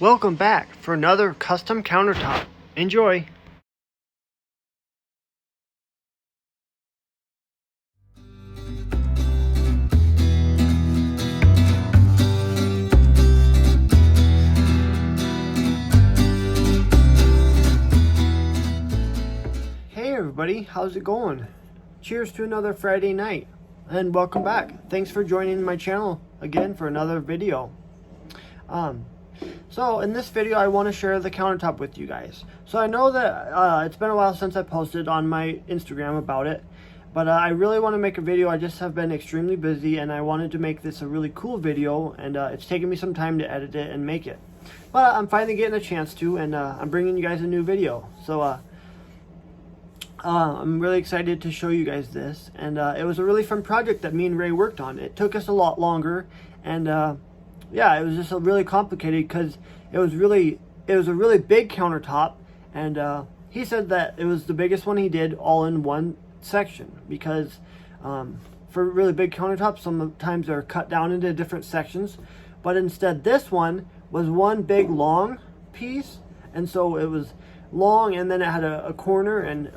Welcome back for another custom countertop. Enjoy! Hey everybody, how's it going? Cheers to another Friday night, and welcome back. Thanks for joining my channel again for another video. So in this video I want to share the countertop with you guys. So I know that it's been a while since I posted on my Instagram about it, but I really want to make a video. I just have been extremely busy and I wanted to make this a really cool video, and it's taken me some time to edit it and make it. But I'm finally getting a chance to, and I'm bringing you guys a new video. So I'm really excited to show you guys this, and it was a really fun project that me and Ray worked on. It took us a lot longer, and yeah, it was just a really complicated because it was a really big countertop, and he said that it was the biggest one he did all in one section because for really big countertops sometimes they're cut down into different sections, but instead this one was one big long piece, and so it was long, and then it had a corner, and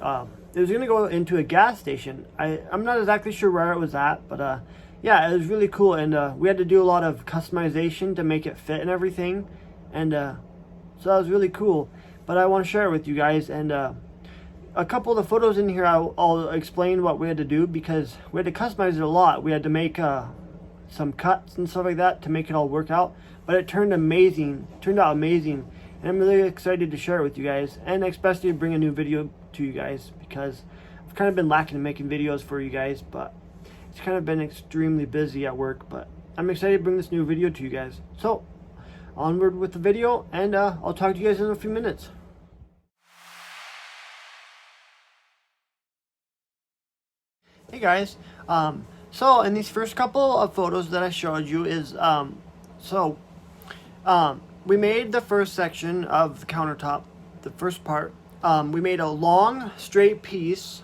it was going to go into a gas station. I'm not exactly sure where it was at, but yeah, it was really cool, and we had to do a lot of customization to make it fit and everything, and so that was really cool. But I want to share it with you guys, and a couple of the photos in here I'll explain what we had to do, because we had to customize it a lot. We had to make some cuts and stuff like that to make it all work out, but it turned out amazing, and I'm really excited to share it with you guys, and especially bring a new video to you guys, because I've kind of been lacking in making videos for you guys, but it's kind of been extremely busy at work. But I'm excited to bring this new video to you guys. So onward with the video, and I'll talk to you guys in a few minutes. Hey guys, so in these first couple of photos that I showed you is we made the first section of the countertop, the first part. We made a long straight piece,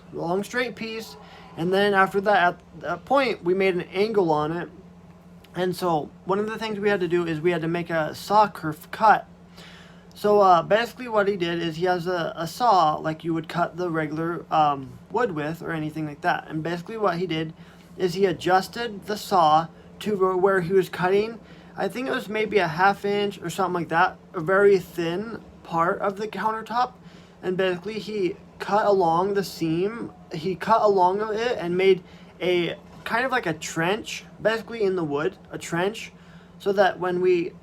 and then after that, at that point, we made an angle on it. And so one of the things we had to do is we had to make a saw curve cut. So basically what he did is he has a saw like you would cut the regular wood with or anything like that. And basically what he did is he adjusted the saw to where he was cutting. I think it was maybe a ½ inch or something like that, a very thin part of the countertop. And basically he cut along the seam, he cut along it and made a kind of like a trench, basically in the wood, a trench, so that when we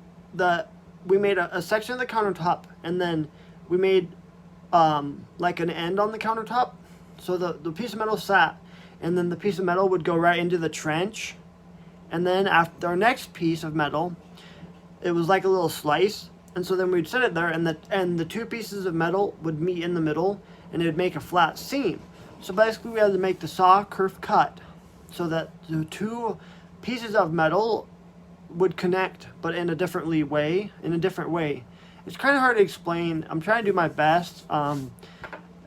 made a section of the countertop, and then we made like an end on the countertop, so the piece of metal sat, and then the piece of metal would go right into the trench, and then after our next piece of metal, it was like a little slice, and so then we'd set it there, and the two pieces of metal would meet in the middle, and it would make a flat seam. So basically we had to make the saw curve cut so that the two pieces of metal would connect, but in a different way. It's kind of hard to explain. I'm trying to do my best.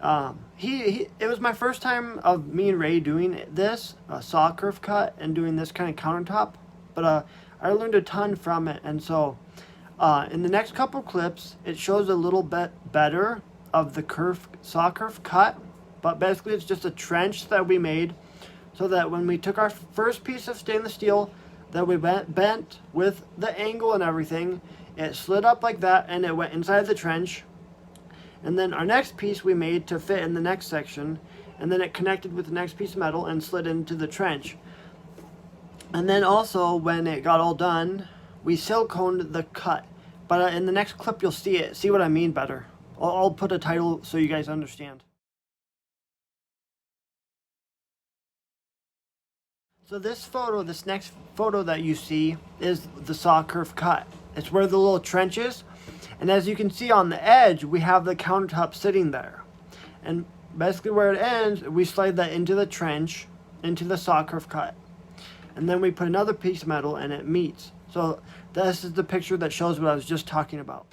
It was my first time of me and Ray doing this saw curve cut and doing this kind of countertop, but I learned a ton from it. And so in the next couple clips it shows a little bit better of the saw curve cut, but basically it's just a trench that we made so that when we took our first piece of stainless steel that we bent with the angle and everything, it slid up like that and it went inside the trench. And then our next piece we made to fit in the next section, and then it connected with the next piece of metal and slid into the trench. And then also when it got all done, we siliconed the cut. But in the next clip you'll see what I mean better. I'll put a title so you guys understand. So this next photo that you see is the saw curve cut. It's where the little trench is, and as you can see on the edge we have the countertop sitting there, and basically where it ends we slide that into the trench, into the saw curve cut, and then we put another piece of metal and it meets. So this is the picture that shows what I was just talking about.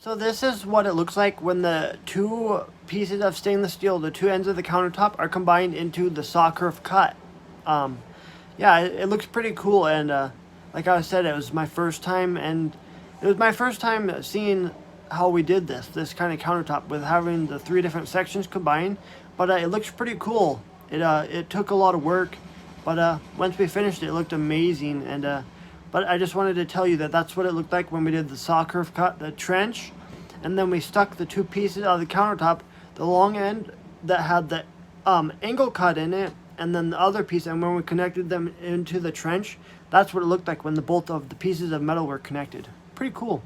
So this is what it looks like when the two pieces of stainless steel, the two ends of the countertop, are combined into the saw curve cut. Yeah, it looks pretty cool, and like I said, it was my first time, and it was my first time seeing how we did this kind of countertop with having the three different sections combined. But it looks pretty cool. It took a lot of work, but once we finished it, it looked amazing. And but I just wanted to tell you that that's what it looked like when we did the saw curve cut, the trench, and then we stuck the two pieces of the countertop, the long end that had the angle cut in it, and then the other piece, and when we connected them into the trench, that's what it looked like when the both of the pieces of metal were connected. Pretty cool.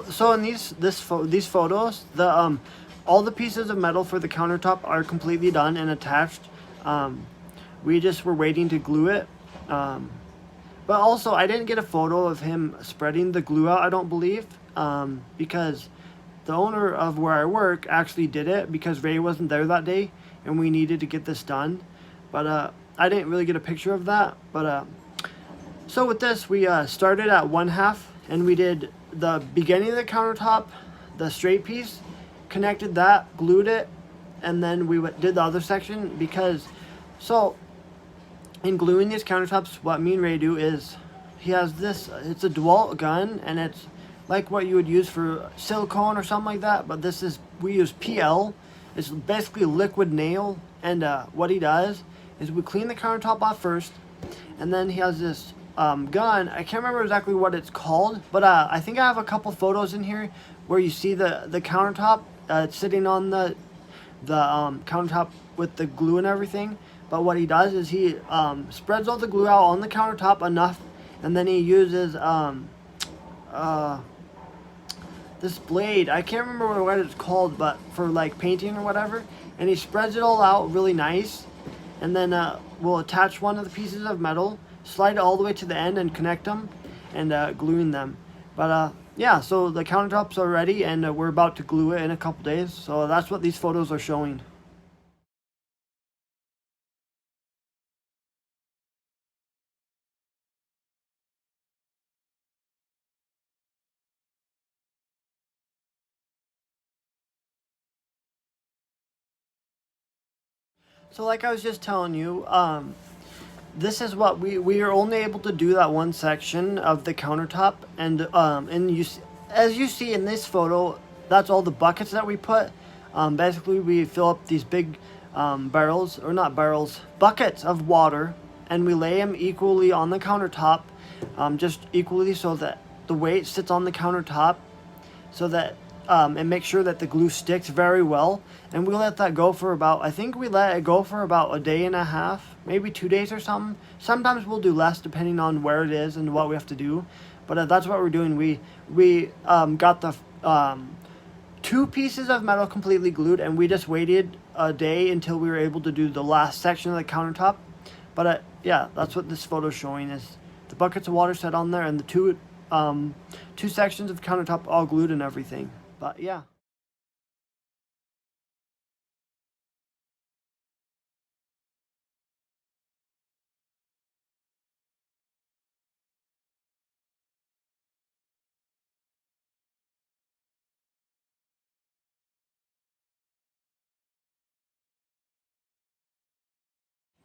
So in these photos, all the pieces of metal for the countertop are completely done and attached. We just were waiting to glue it. But also, I didn't get a photo of him spreading the glue out, I don't believe, because the owner of where I work actually did it because Ray wasn't there that day and we needed to get this done. But I didn't really get a picture of that. But so with this, we started at 1/2 and we did the beginning of the countertop, the straight piece, connected that, glued it, and then we did the other section because, so in gluing these countertops, what me and Ray do is he has this, it's a DeWalt gun, and it's like what you would use for silicone or something like that, but this is, we use PL. It's basically liquid nail, and what he does is we clean the countertop off first, and then he has this gun. I can't remember exactly what it's called, but I think I have a couple photos in here where you see the countertop sitting on the countertop with the glue and everything. But what he does is he spreads all the glue out on the countertop enough, and then he uses this blade. I can't remember what it's called, but for like painting or whatever. And he spreads it all out really nice, and then we'll attach one of the pieces of metal, slide it all the way to the end and connect them, and gluing them. But yeah, so the countertops are ready, and we're about to glue it in a couple days. So that's what these photos are showing. So like I was just telling you, this is what we are only able to do that one section of the countertop, and as you see in this photo, that's all the buckets that we put. Basically, we fill up these big barrels, or not barrels, buckets of water, and we lay them equally on the countertop, just equally so that the weight sits on the countertop, so that and make sure that the glue sticks very well. And we let that go for about, I think we let it go for about a day and a half, maybe 2 days or something. Sometimes we'll do less depending on where it is and what we have to do. But that's what we're doing. We got the two pieces of metal completely glued, and we just waited a day until we were able to do the last section of the countertop. But yeah, that's what this photo's showing, is the buckets of water set on there, and the two sections of the countertop all glued and everything. But yeah.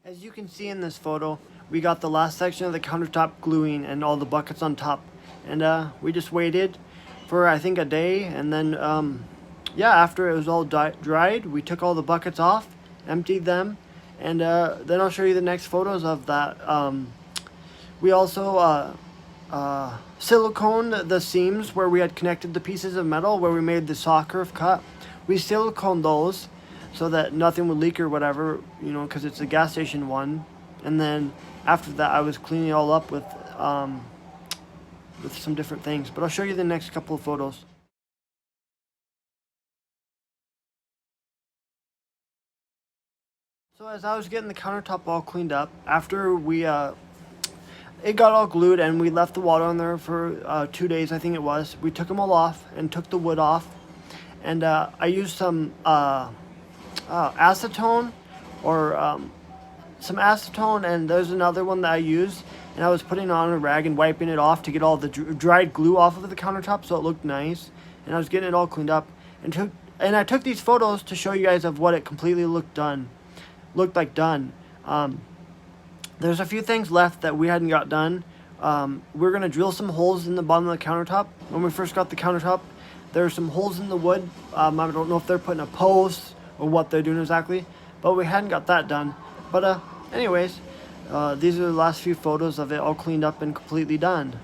As you can see in this photo, we got the last section of the countertop gluing and all the buckets on top. And we just waited for, I think, a day, and then yeah, after it was all dried, we took all the buckets off, emptied them, and then I'll show you the next photos of that. We also siliconed the seams where we had connected the pieces of metal where we made the saw curve cut. We siliconed those so that nothing would leak or whatever, you know, because it's a gas station one. And then after that, I was cleaning it all up with with some different things. But I'll show you the next couple of photos. So as I was getting the countertop all cleaned up, after we it got all glued and we left the water on there for 2 days, I think it was. We took them all off and took the wood off, and I used some acetone, or some acetone, and there's another one that I used, and I was putting it on a rag and wiping it off to get all the dried glue off of the countertop so it looked nice, and I was getting it all cleaned up, and I took these photos to show you guys of what it completely looked like done. There's a few things left that we hadn't got done. We're gonna drill some holes in the bottom of the countertop. When we first got the countertop, there were some holes in the wood. I don't know if they're putting a post or what they're doing exactly, but we hadn't got that done. But anyways, these are the last few photos of it all cleaned up and completely done.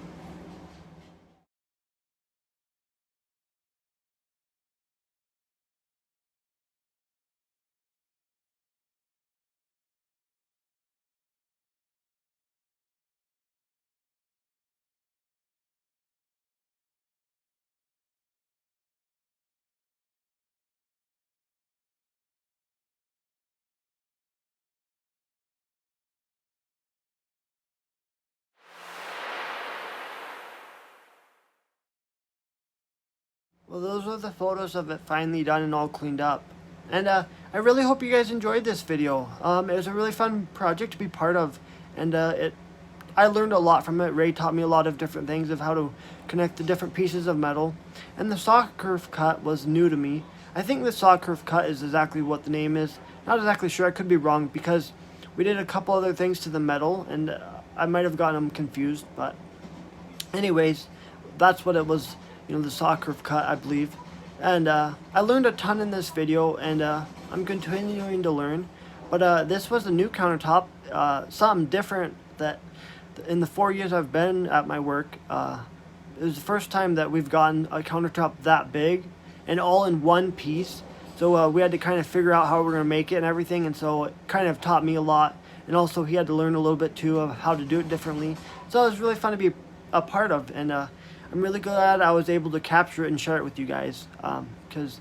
Well, those are the photos of it finally done and all cleaned up. And I really hope you guys enjoyed this video. It was a really fun project to be part of, and I learned a lot from it. Ray taught me a lot of different things of how to connect the different pieces of metal. And the saw curve cut was new to me. I think the saw curve cut is exactly what the name is. Not exactly sure, I could be wrong, because we did a couple other things to the metal, and I might have gotten them confused, but anyways, that's what it was. You know, the saw curve cut, I believe. And I learned a ton in this video, and I'm continuing to learn. But this was a new countertop, something different that in the 4 years I've been at my work, it was the first time that we've gotten a countertop that big and all in one piece. So we had to kind of figure out how we're going to make it and everything, and so it kind of taught me a lot. And also he had to learn a little bit too of how to do it differently. So it was really fun to be a part of, and I'm really glad I was able to capture it and share it with you guys, because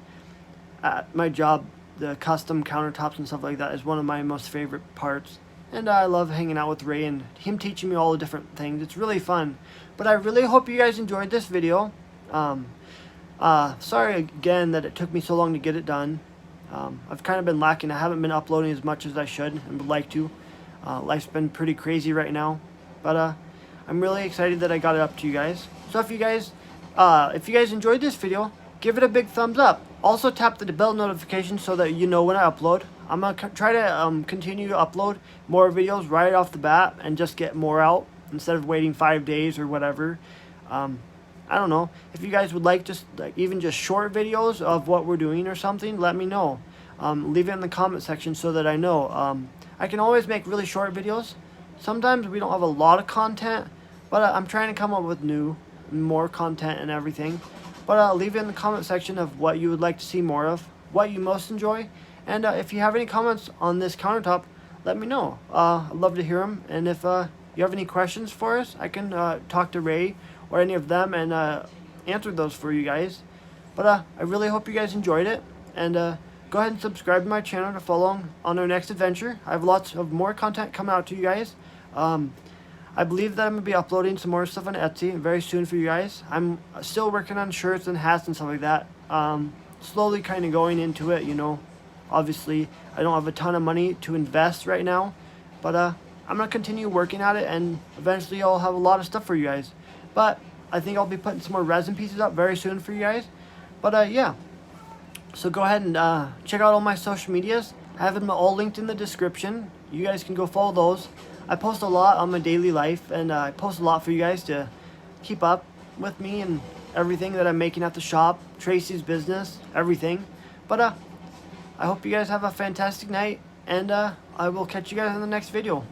at my job, the custom countertops and stuff like that is one of my most favorite parts. And I love hanging out with Ray and him teaching me all the different things. It's really fun. But I really hope you guys enjoyed this video. Sorry again that it took me so long to get it done. I've kind of been lacking. I haven't been uploading as much as I should and would like to. Life's been pretty crazy right now. But I'm really excited that I got it up to you guys. So if you guys enjoyed this video, give it a big thumbs up. Also tap the bell notification so that you know when I upload. I'm going to try to continue to upload more videos right off the bat and just get more out instead of waiting 5 days or whatever. I don't know. If you guys would like just even just short videos of what we're doing or something, let me know. Leave it in the comment section so that I know. I can always make really short videos. Sometimes we don't have a lot of content, but I'm trying to come up with more content and everything. But leave it in the comment section of what you would like to see more of, what you most enjoy. And if you have any comments on this countertop, let me know. I'd love to hear them. And if you have any questions for us, I can talk to Ray or any of them and answer those for you guys. But I really hope you guys enjoyed it. And go ahead and subscribe to my channel to follow on our next adventure. I have lots of more content coming out to you guys. I believe that I'm going to be uploading some more stuff on Etsy very soon for you guys. I'm still working on shirts and hats and stuff like that. Slowly kind of going into it, you know. Obviously, I don't have a ton of money to invest right now. But I'm going to continue working at it, and eventually I'll have a lot of stuff for you guys. But I think I'll be putting some more resin pieces up very soon for you guys. But yeah. So go ahead and check out all my social medias. I have them all linked in the description. You guys can go follow those. I post a lot on my daily life, and I post a lot for you guys to keep up with me and everything that I'm making at the shop, Tracy's business, everything. But I hope you guys have a fantastic night, and I will catch you guys in the next video.